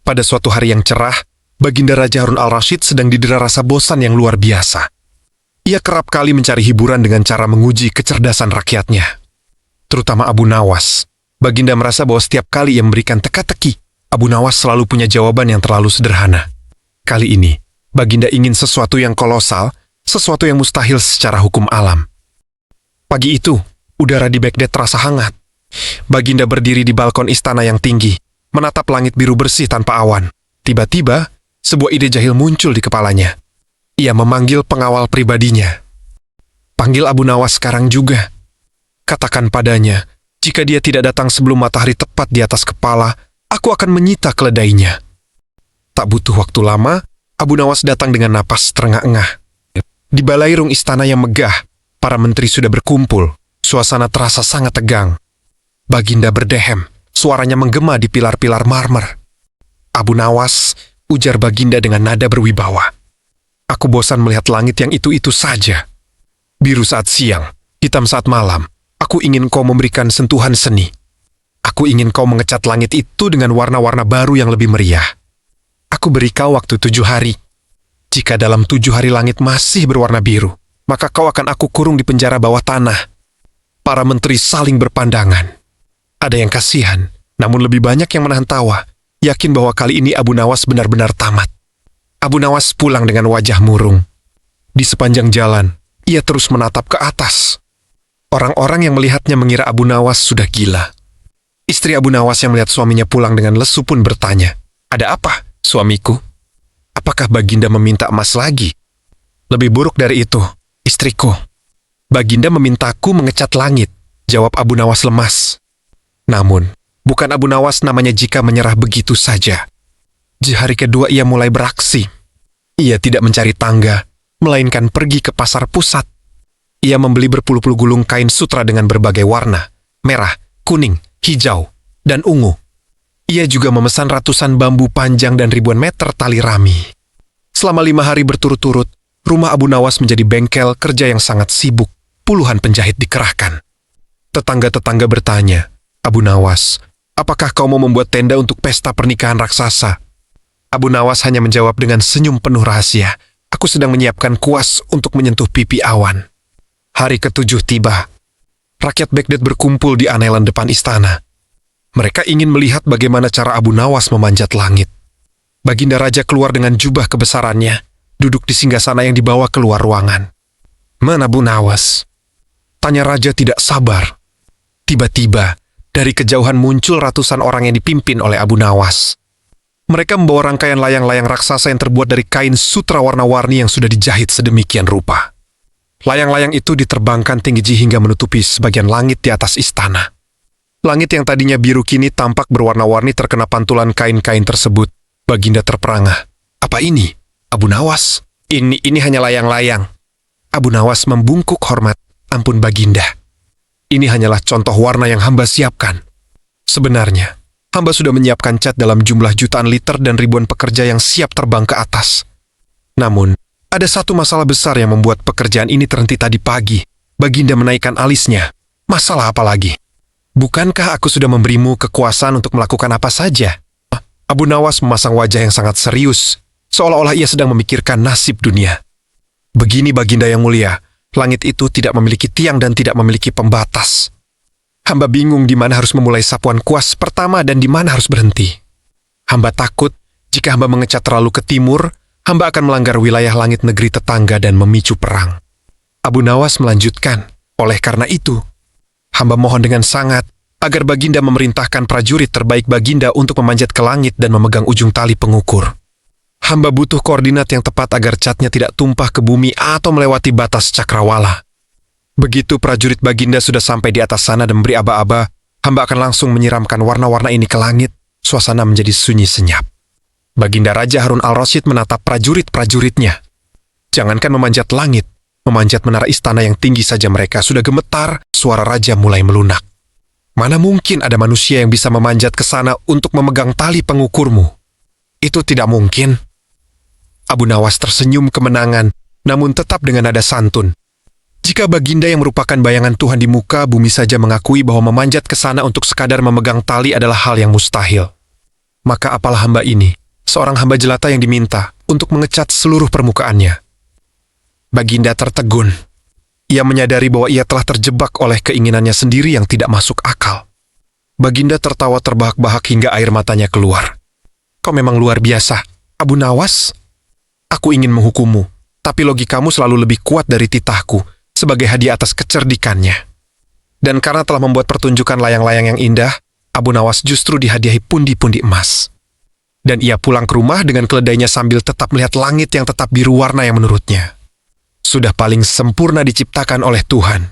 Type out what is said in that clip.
Pada suatu hari yang cerah, Baginda Raja Harun al-Rasyid sedang didera rasa bosan yang luar biasa. Ia kerap kali mencari hiburan dengan cara menguji kecerdasan rakyatnya. Terutama Abu Nawas. Baginda merasa bahwa setiap kali ia memberikan teka-teki, Abu Nawas selalu punya jawaban yang terlalu sederhana. Kali ini, Baginda ingin sesuatu yang kolosal, sesuatu yang mustahil secara hukum alam. Pagi itu, udara di Baghdad terasa hangat. Baginda berdiri di balkon istana yang tinggi, menatap langit biru bersih tanpa awan. Tiba-tiba, sebuah ide jahil muncul di kepalanya. Ia memanggil pengawal pribadinya. Panggil Abu Nawas sekarang juga. Katakan padanya, jika dia tidak datang sebelum matahari tepat di atas kepala, aku akan menyita keledainya. Tak butuh waktu lama, Abu Nawas datang dengan napas terengah-engah. Di balairung istana yang megah, para menteri sudah berkumpul. Suasana terasa sangat tegang. Baginda berdehem, suaranya menggema di pilar-pilar marmer. Abu Nawas, ujar Baginda dengan nada berwibawa. Aku bosan melihat langit yang itu-itu saja. Biru saat siang, hitam saat malam. Aku ingin kau memberikan sentuhan seni. Aku ingin kau mengecat langit itu dengan warna-warna baru yang lebih meriah. Aku beri kau waktu 7 hari. Jika dalam 7 hari langit masih berwarna biru, maka kau akan aku kurung di penjara bawah tanah. Para menteri saling berpandangan. Ada yang kasihan, namun lebih banyak yang menahan tawa, yakin bahwa kali ini Abu Nawas benar-benar tamat. Abu Nawas pulang dengan wajah murung. Di sepanjang jalan, ia terus menatap ke atas. Orang-orang yang melihatnya mengira Abu Nawas sudah gila. Istri Abu Nawas yang melihat suaminya pulang dengan lesu pun bertanya, "Ada apa, suamiku? Apakah Baginda meminta emas lagi?" "Lebih buruk dari itu, istriku. Baginda memintaku mengecat langit," jawab Abu Nawas lemas. Namun, bukan Abu Nawas namanya jika menyerah begitu saja. Di hari kedua ia mulai beraksi. Ia tidak mencari tangga, melainkan pergi ke pasar pusat. Ia membeli berpuluh-puluh gulung kain sutra dengan berbagai warna, merah, kuning, hijau, dan ungu. Ia juga memesan ratusan bambu panjang dan ribuan meter tali rami. Selama 5 hari berturut-turut, rumah Abu Nawas menjadi bengkel kerja yang sangat sibuk. Puluhan penjahit dikerahkan. Tetangga-tetangga bertanya, "Abu Nawas, apakah kau mau membuat tenda untuk pesta pernikahan raksasa?" Abu Nawas hanya menjawab dengan senyum penuh rahasia, "Aku sedang menyiapkan kuas untuk menyentuh pipi awan." Hari ke-7 tiba. Rakyat Baghdad berkumpul di anelan depan istana. Mereka ingin melihat bagaimana cara Abu Nawas memanjat langit. Baginda Raja keluar dengan jubah kebesarannya, duduk di singgasana yang dibawa keluar ruangan. "Mana Abu Nawas?" tanya Raja tidak sabar. Tiba-tiba, dari kejauhan muncul ratusan orang yang dipimpin oleh Abu Nawas. Mereka membawa rangkaian layang-layang raksasa yang terbuat dari kain sutra warna-warni yang sudah dijahit sedemikian rupa. Layang-layang itu diterbangkan tinggi hingga menutupi sebagian langit di atas istana. Langit yang tadinya biru kini tampak berwarna-warni terkena pantulan kain-kain tersebut. Baginda terperangah. "Apa ini, Abu Nawas?" Ini hanya layang-layang." Abu Nawas membungkuk hormat. "Ampun Baginda. Ini hanyalah contoh warna yang hamba siapkan. Sebenarnya, hamba sudah menyiapkan cat dalam jumlah jutaan liter dan ribuan pekerja yang siap terbang ke atas. Namun, ada satu masalah besar yang membuat pekerjaan ini terhenti tadi pagi." Baginda menaikkan alisnya. "Masalah apa lagi? Bukankah aku sudah memberimu kekuasaan untuk melakukan apa saja?" Abu Nawas memasang wajah yang sangat serius, seolah-olah ia sedang memikirkan nasib dunia. "Begini Baginda yang mulia, langit itu tidak memiliki tiang dan tidak memiliki pembatas. Hamba bingung di mana harus memulai sapuan kuas pertama dan di mana harus berhenti. Hamba takut jika hamba mengecat terlalu ke timur, hamba akan melanggar wilayah langit negeri tetangga dan memicu perang." Abu Nawas melanjutkan, "Oleh karena itu, hamba mohon dengan sangat agar Baginda memerintahkan prajurit terbaik Baginda untuk memanjat ke langit dan memegang ujung tali pengukur. Hamba butuh koordinat yang tepat agar catnya tidak tumpah ke bumi atau melewati batas cakrawala. Begitu prajurit Baginda sudah sampai di atas sana dan memberi aba-aba, hamba akan langsung menyiramkan warna-warna ini ke langit, suasana menjadi sunyi senyap." Baginda Raja Harun al-Rasyid menatap prajurit-prajuritnya. Jangankan memanjat langit, memanjat menara istana yang tinggi saja mereka sudah gemetar, suara Raja mulai melunak. "Mana mungkin ada manusia yang bisa memanjat ke sana untuk memegang tali pengukurmu? Itu tidak mungkin." Abu Nawas tersenyum kemenangan, namun tetap dengan nada santun. Jika Baginda yang merupakan bayangan Tuhan di muka bumi saja mengakui bahwa memanjat ke sana untuk sekadar memegang tali adalah hal yang mustahil, Maka apalah hamba ini, seorang hamba jelata yang diminta untuk mengecat seluruh permukaannya. Baginda tertegun. Ia menyadari bahwa ia telah terjebak oleh keinginannya sendiri yang tidak masuk akal. Baginda tertawa terbahak-bahak hingga air matanya keluar. Kau memang luar biasa, Abu Nawas. Aku ingin menghukummu, tapi logikamu selalu lebih kuat dari titahku sebagai hadiah atas kecerdikannya. Dan karena telah membuat pertunjukan layang-layang yang indah, Abu Nawas justru dihadiahi pundi-pundi emas. Dan ia pulang ke rumah dengan keledainya sambil tetap melihat langit yang tetap biru warna yang menurutnya sudah paling sempurna diciptakan oleh Tuhan.